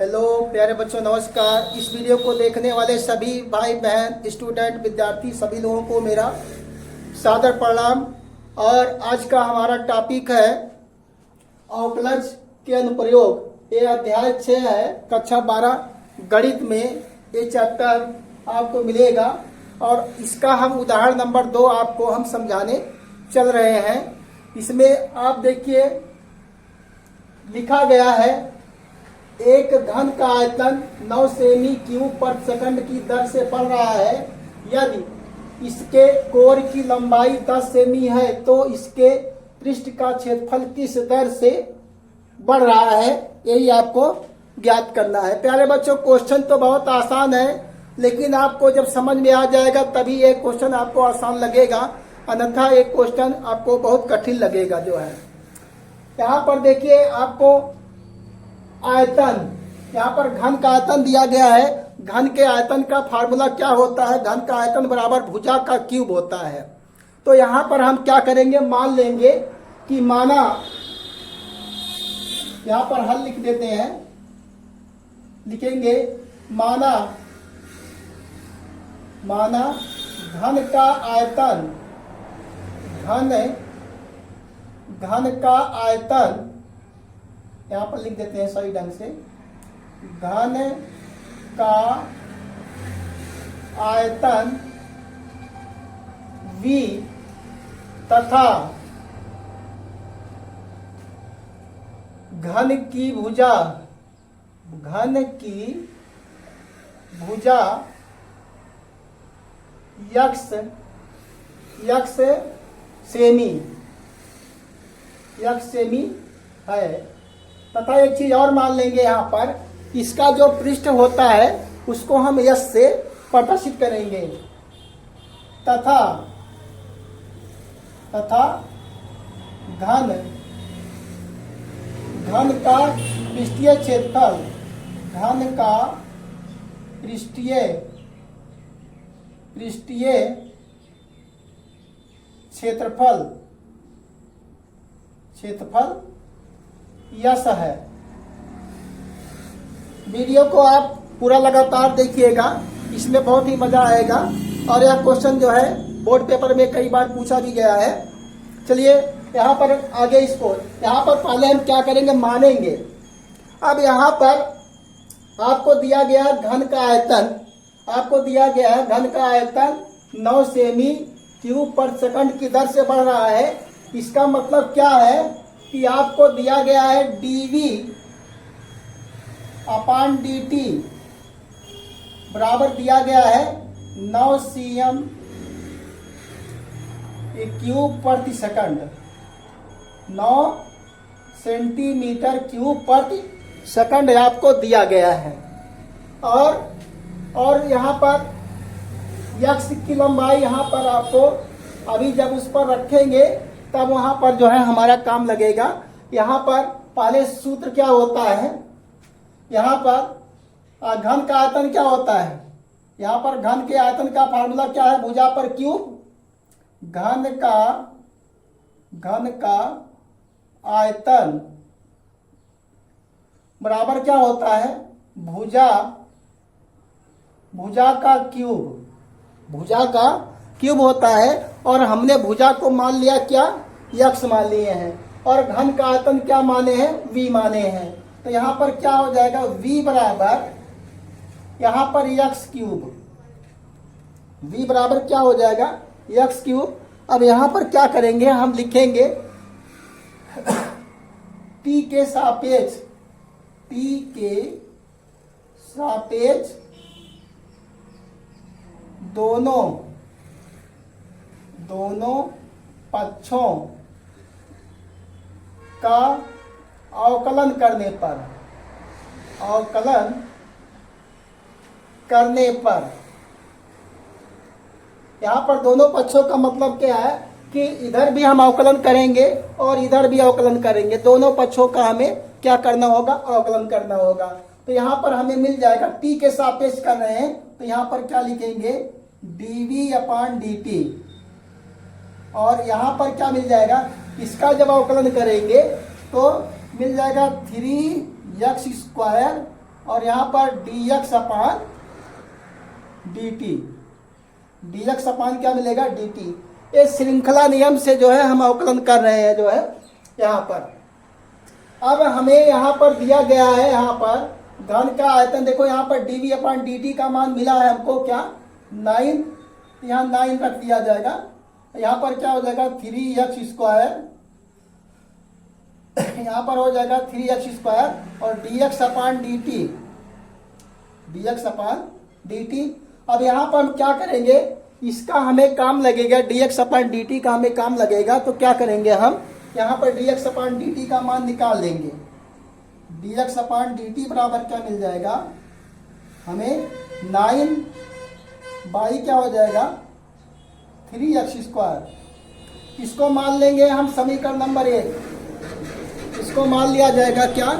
Hello प्यारे बच्चों, नमस्कार। इस वीडियो को देखने वाले सभी भाई बहन, स्टूडेंट, विद्यार्थी सभी लोगों को मेरा सादर प्रणाम। और आज का हमारा टॉपिक है अवकलज के अनुप्रयोग। ये अध्याय 6 है, कक्षा 12 गणित में ये चैप्टर आपको मिलेगा। और इसका हम उदाहरण नंबर 2 आपको हम समझाने चल रहे हैं। इसमें आप देखिए लिखा गया है, एक घन का आयतन 9 सेमी क्यूब पर सेकंड की दर से बढ़ रहा है। यदि इसके कोर की लंबाई 10 सेमी है तो इसके पृष्ठ का क्षेत्रफल किस दर से बढ़ रहा है, यही आपको ज्ञात करना है। प्यारे बच्चों, क्वेश्चन तो बहुत आसान है, लेकिन आपको जब समझ में आ जाएगा तभी ये क्वेश्चन आपको आसान लगेगा, अन्यथा एक क्वेश्चन आपको बहुत कठिन लगेगा। जो है यहाँ पर देखिए आपको आयतन, यहाँ पर घन का आयतन दिया गया है। घन के आयतन का फार्मूला क्या होता है? घन का आयतन बराबर भुजा का क्यूब होता है। तो यहाँ पर हम क्या करेंगे, मान लेंगे कि माना, यहाँ पर हल लिख देते हैं, लिखेंगे माना घन का आयतन, घन का आयतन, यहाँ पर लिख देते हैं सही ढंग से, घन का आयतन V तथा घन की भुजा यक्स सेमी है। तथा एक चीज और मान लेंगे, यहाँ पर इसका जो पृष्ठ होता है उसको हम यस से प्रदर्शित करेंगे। तथा घन का पृष्ठीय क्षेत्रफल, घन का पृष्ठीय क्षेत्रफल यस है। वीडियो को आप पूरा लगातार देखिएगा, इसमें बहुत ही मजा आएगा। और यह क्वेश्चन जो है बोर्ड पेपर में कई बार पूछा भी गया है। चलिए यहाँ पर आगे, इसको यहाँ पर पहले हम क्या करेंगे, मानेंगे। अब यहाँ पर आपको दिया गया घन का आयतन 9 सेमी क्यूब पर सेकंड की दर से बढ़ रहा है। इसका मतलब क्या है कि आपको दिया गया है dv अपान dt बराबर दिया गया है 9 cm क्यूब प्रति सेकंड, 9 सेंटीमीटर क्यूब प्रति सेकंड आपको दिया गया है। और यहाँ पर यक्स की लंबाई, यहाँ पर आपको अभी जब उस पर रखेंगे तब वहां पर जो है हमारा काम लगेगा। यहाँ पर पहले सूत्र क्या होता है, यहाँ पर घन का आयतन क्या होता है, यहाँ पर घन के आयतन का फार्मूला क्या है, भुजा पर क्यूब। घन का आयतन बराबर क्या होता है, भुजा का क्यूब होता है। और हमने भुजा को मान लिया क्या, यक्स मान लिए हैं। और घन का आयतन क्या माने हैं, v माने हैं। तो यहाँ पर क्या हो जाएगा, v बराबर यहाँ पर यक्स क्यूब, v बराबर क्या हो जाएगा, यक्स क्यूब। अब यहाँ पर क्या करेंगे, हम लिखेंगे t के सापेक्ष दोनों पक्षों का अवकलन करने पर यहाँ पर दोनों पक्षों का मतलब क्या है कि इधर भी हम अवकलन करेंगे और इधर भी अवकलन करेंगे। दोनों पक्षों का हमें क्या करना होगा, अवकलन करना होगा। तो यहाँ पर हमें मिल जाएगा, t के सापेक्ष कर रहे हैं तो यहाँ पर क्या लिखेंगे, dv अपान dt। और यहाँ पर क्या मिल जाएगा, इसका जब अवकलन करेंगे तो मिल जाएगा 3x² और यहाँ पर dx अपान dt, dx अपान क्या मिलेगा dt। ये श्रृंखला नियम से जो है हम अवकलन कर रहे हैं जो है यहाँ पर। अब हमें यहाँ पर दिया गया है, यहाँ पर घन का आयतन देखो, यहाँ पर dv अपान dt का मान मिला है हमको क्या 9, यहाँ 9 रख दिया जाएगा। यहाँ पर क्या हो जाएगा 3x स्क्वायर, यहाँ पर हो जाएगा 3x स्क्वायर और dx अपान dt, dx अपान dt। अब यहाँ पर हम क्या करेंगे, इसका हमें काम लगेगा, dx अपान dt का हमें काम लगेगा। तो क्या करेंगे हम, यहाँ पर dx अपान dt का मान निकाल देंगे। dx अपान dt बराबर क्या मिल जाएगा हमें 9 बाई क्या हो जाएगा 3x स्क्वायर। इसको मान लेंगे हम समीकरण नंबर 1, इसको मान लिया जाएगा क्या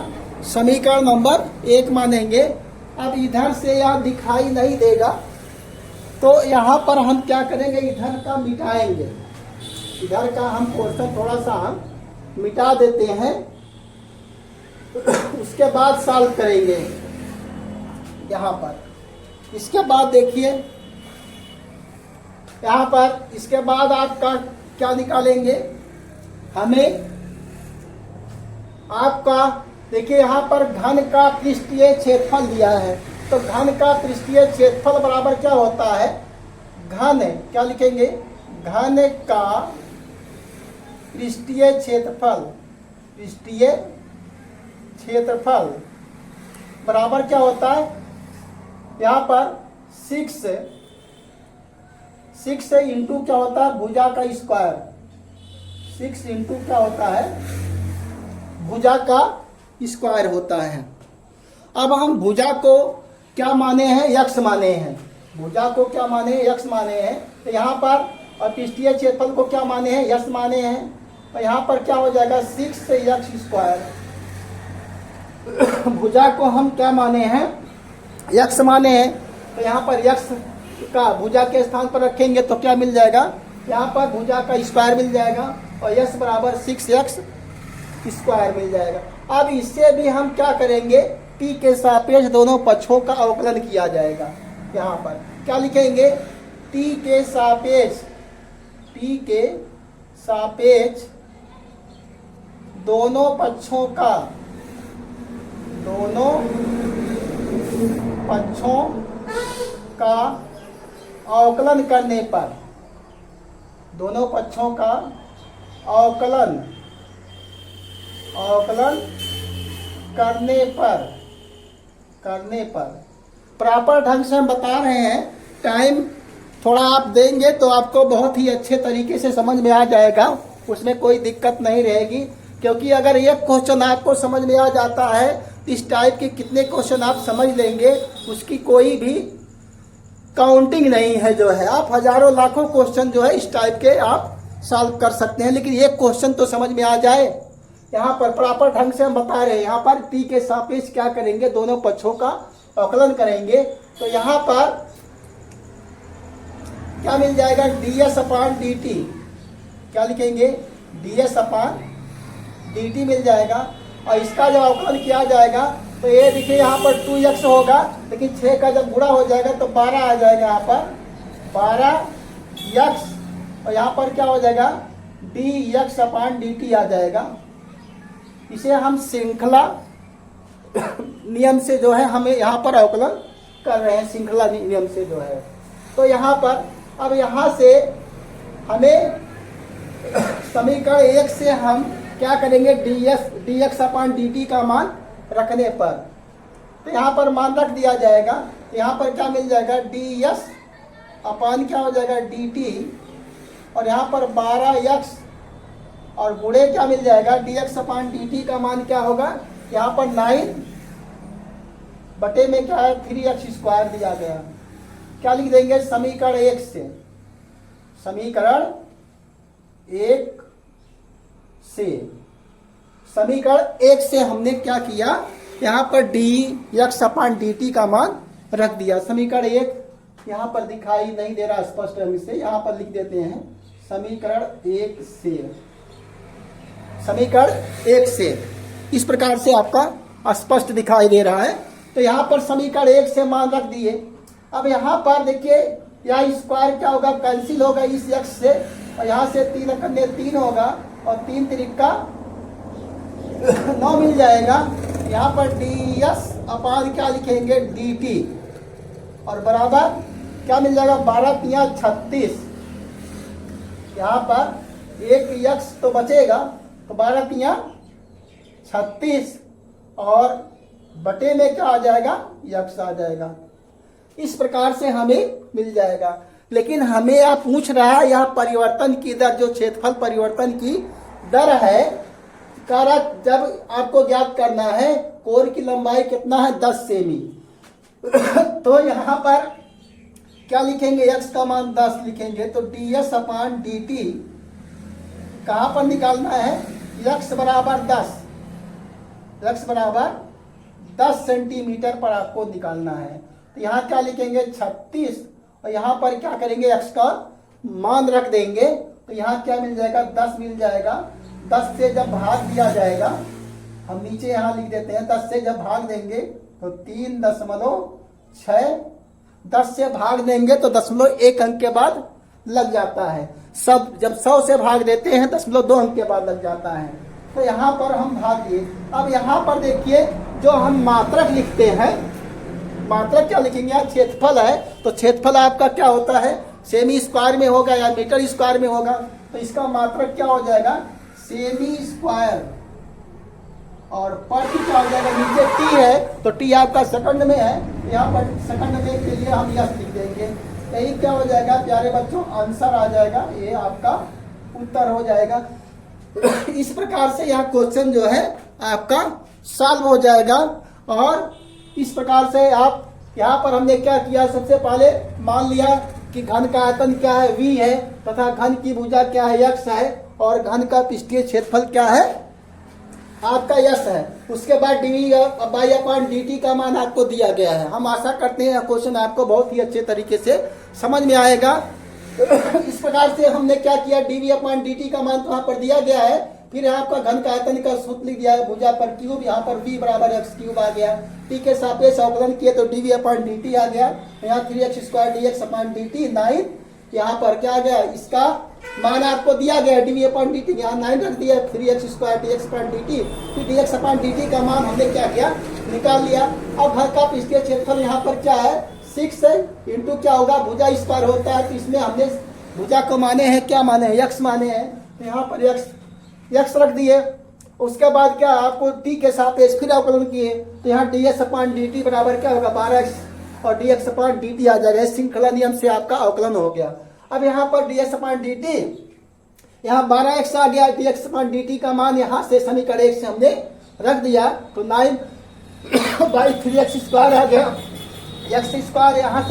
समीकरण नंबर 1 मानेंगे। अब इधर से यह दिखाई नहीं देगा तो यहाँ पर हम क्या करेंगे, इधर का मिटाएंगे, इधर का हम क्वेश्चन थोड़ा सा हम मिटा देते हैं, उसके बाद सॉल्व करेंगे यहाँ पर। इसके बाद देखिए यहाँ पर, इसके बाद आपका क्या निकालेंगे, हमें आपका देखिए यहाँ पर घन का पृष्ठीय क्षेत्रफल दिया है। तो घन का पृष्ठीय क्षेत्रफल बराबर क्या होता है, घन क्या लिखेंगे, घन का पृष्ठीय क्षेत्रफल, पृष्ठीय क्षेत्रफल बराबर क्या होता है, यहाँ पर 6 इंटू क्या होता है भुजा का स्क्वायर, 6 इंटू क्या होता है भुजा का स्क्वायर होता है। अब हम भुजा को क्या माने हैं, x माने हैं, भुजा को क्या माने हैं x माने हैं। तो यहाँ पर और पृष्ठीय क्षेत्रफल को क्या माने हैं यश माने हैं। और यहाँ पर क्या हो जाएगा 6x स्क्वायर। भुजा को हम क्या माने हैं x माने हैं। तो यहाँ पर x का भुजा के स्थान पर रखेंगे तो क्या मिल जाएगा, यहाँ पर भुजा का स्क्वायर मिल जाएगा और यश बराबर 6x स्क्वायर मिल जाएगा। अब इससे भी हम क्या करेंगे, t के सापेक्ष दोनों पक्षों का अवकलन किया जाएगा। यहाँ पर क्या लिखेंगे, t के सापेक्ष दोनों पक्षों का अवकलन करने पर, दोनों पक्षों का अवकलन करने पर प्रॉपर ढंग से हम बता रहे हैं। टाइम थोड़ा आप देंगे तो आपको बहुत ही अच्छे तरीके से समझ में आ जाएगा, उसमें कोई दिक्कत नहीं रहेगी। क्योंकि अगर एक क्वेश्चन आपको समझ में आ जाता है, इस टाइप के कितने क्वेश्चन आप समझ लेंगे उसकी कोई भी काउंटिंग नहीं है। जो है आप हजारों लाखों क्वेश्चन जो है इस टाइप के आप सॉल्व कर सकते हैं, लेकिन एक क्वेश्चन तो समझ में आ जाए। यहाँ पर प्रॉपर ढंग से हम बता रहे हैं, यहाँ पर t के सापेक्ष क्या करेंगे, दोनों पक्षों का अवकलन करेंगे। तो यहाँ पर क्या मिल जाएगा, ds अपान dt, क्या लिखेंगे ds अपान dt मिल जाएगा। और इसका जब अवकलन किया जाएगा तो ये देखिए यहाँ पर 2x होगा, लेकिन 6 का जब गुणा हो जाएगा तो 12 आ जाएगा, यहाँ पर 12x और यहाँ पर क्या हो जाएगा dx अपान dt आ जाएगा। इसे हम श्रृंखला नियम से जो है हमें यहाँ पर अवकलन कर रहे हैं, श्रृंखला नियम से जो है। तो यहाँ पर अब यहाँ से हमें समीकरण 1 से हम क्या करेंगे, dx अपान dt का मान रखने पर, तो यहाँ पर मान रख दिया जाएगा। तो यहाँ पर क्या मिल जाएगा, ds अपान क्या हो जाएगा dt और यहाँ पर 12x और गुणे क्या मिल जाएगा, dx अपान dt का मान क्या होगा, यहाँ पर 9 बटे में क्या है 3x स्क्वायर दिया गया। क्या लिख देंगे समीकरण 1 से, समीकरण 1 से हमने क्या किया, यहाँ पर dx अपान dt का मान रख दिया। समीकरण 1 यहाँ पर दिखाई नहीं दे रहा स्पष्ट ढंग से, यहाँ पर लिख देते हैं समीकरण 1 से, समीकरण 1 से इस प्रकार से आपका स्पष्ट दिखाई दे रहा है। तो यहाँ पर समीकरण 1 से मान रख दिए। अब यहाँ पर देखिए यहाँ स्क्वायर क्या होगा, कैंसिल होगा इस x से, और यहाँ से 3 करने 3 होगा और 3 त्रिका 9 मिल जाएगा। यहाँ पर ds अपान क्या लिखेंगे dt, और बराबर क्या मिल जाएगा 12 तिया 36। यहाँ पर एक x तो बचेगा, तो 12 तिया 36 और बटे में क्या आ जाएगा x आ जाएगा। इस प्रकार से हमें मिल जाएगा। लेकिन हमें यह पूछ रहा है यह परिवर्तन की दर, जो क्षेत्रफल परिवर्तन की दर है, कारक जब आपको ज्ञात करना है कोर की लंबाई कितना है 10 सेमी। तो यहाँ पर क्या लिखेंगे, x का मान 10 लिखेंगे, तो ds अपान dt कहाँ पर निकालना है, x बराबर 10 सेंटीमीटर पर आपको निकालना है। तो यहाँ क्या लिखेंगे 36, और यहाँ पर क्या करेंगे x का मान रख देंगे, तो यहाँ क्या मिल जाएगा 10 मिल जाएगा। 10 से जब भाग दिया जाएगा, हम नीचे यहाँ लिख देते हैं, 10 से जब भाग देंगे तो 3.6, 10 से भाग देंगे तो 0.1 अंक के बाद लग जाता है। सब जब 100 से भाग देते हैं 0.2 अंक के बाद लग जाता है। तो यहाँ पर हम भाग दिए। अब यहाँ पर देखिए जो हम मात्रक लिखते हैं, मात्रक क्या लिखेंगे, यहाँ क्षेत्रफल है, तो क्षेत्रफल आपका क्या होता है सेमी स्क्वायर में होगा या मीटर स्क्वायर में होगा। तो इसका मात्रक क्या हो जाएगा सेमी स्क्वायर, और पर टी क्या हो जाएगा, नीचे टी है तो टी आपका सेकंड में है, यहाँ पर सेकंड में के लिए हम यस लिख देंगे। यही क्या हो जाएगा प्यारे बच्चों, आंसर आ जाएगा, ये आपका उत्तर हो जाएगा। इस प्रकार से यह क्वेश्चन जो है आपका सॉल्व हो जाएगा। और इस प्रकार से आप यहाँ पर हमने क्या किया, सबसे पहले मान लिया कि घन का आयतन क्या है v है, तथा घन की भुजा क्या है x है, और घन का पृष्ठीय क्षेत्रफल क्या है आपका यस है। उसके बाद dy अपॉन dt का मान आपको दिया गया है। हम आशा करते हैं यह क्वेश्चन आपको बहुत ही अच्छे तरीके से समझ में आएगा। इस प्रकार से हमने क्या किया, dv अपॉन dt का मान तो यहाँ पर दिया गया है, फिर आपका घन का आयतन का सूत्र लिख दिया है, भुजा पर क्यूब, यहाँ पर v बराबर x क्यूब आ गया। t के सापेक्ष अवकलन किए तो dv अपॉन dt आ गया, यहाँ 3x square dx upon dt 9, यहाँ पर क्या आ गया, इसका मान आपको दिया गया dv अपॉन dt, यहाँ 9 रख दिया, 3x square dx upon dt, फिर dx अपॉन dt का मान हमने क्या किया निकाल लिया। अब घन का पृष्ठीय क्षेत्रफल यहाँ पर क्या है 6 है, इंटू क्या होगा भुजा स्क्वायर होता है, तो इसमें हमने भुजा को माने हैं क्या माने हैं x माने हैं, तो यहाँ पर x रख दिए। उसके बाद क्या आपको t के सापेक्ष फिर अवकलन किए, तो यहाँ ds अपॉन dt बराबर क्या होगा 12x और dx अपॉन dt आ जाएगा। श्रृंखला नियम से आपका अवकलन हो गया। अब यहाँ पर ds अपॉन dt, यहाँ 12x आ गया, dx अपॉन dt का मान यहाँ से समीकरण 1 से हमने रख दिया, तो 9/3x स्क्वायर आ गया, x स्क्वायर यहाँ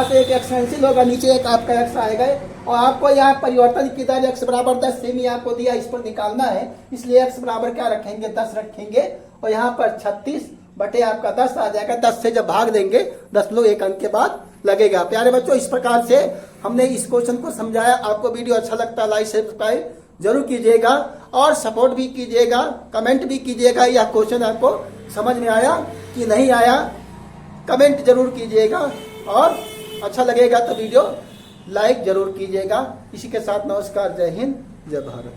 से एक x कैंसिल होगा, नीचे एक आपका x आएगा, और आपको यहाँ परिवर्तन की दर x बराबर 10 सेमी आपको दिया, इस पर निकालना है, इसलिए x बराबर क्या रखेंगे 10 रखेंगे, और यहाँ पर 36 बटे आपका 10 आ जाएगा। 10 से जब भाग देंगे 0.1 अंक के बाद लगेगा। प्यारे बच्चों इस प्रकार से हमने इस क्वेश्चन को समझाया। आपको वीडियो अच्छा लगता है लाइक सब्सक्राइब जरूर कीजिएगा और सपोर्ट भी कीजिएगा, कमेंट भी कीजिएगा यह क्वेश्चन आपको समझ में आया कि नहीं आया, कमेंट जरूर कीजिएगा, और अच्छा लगेगा तो वीडियो लाइक जरूर कीजिएगा। इसी के साथ नमस्कार, जय हिंद, जय भारत।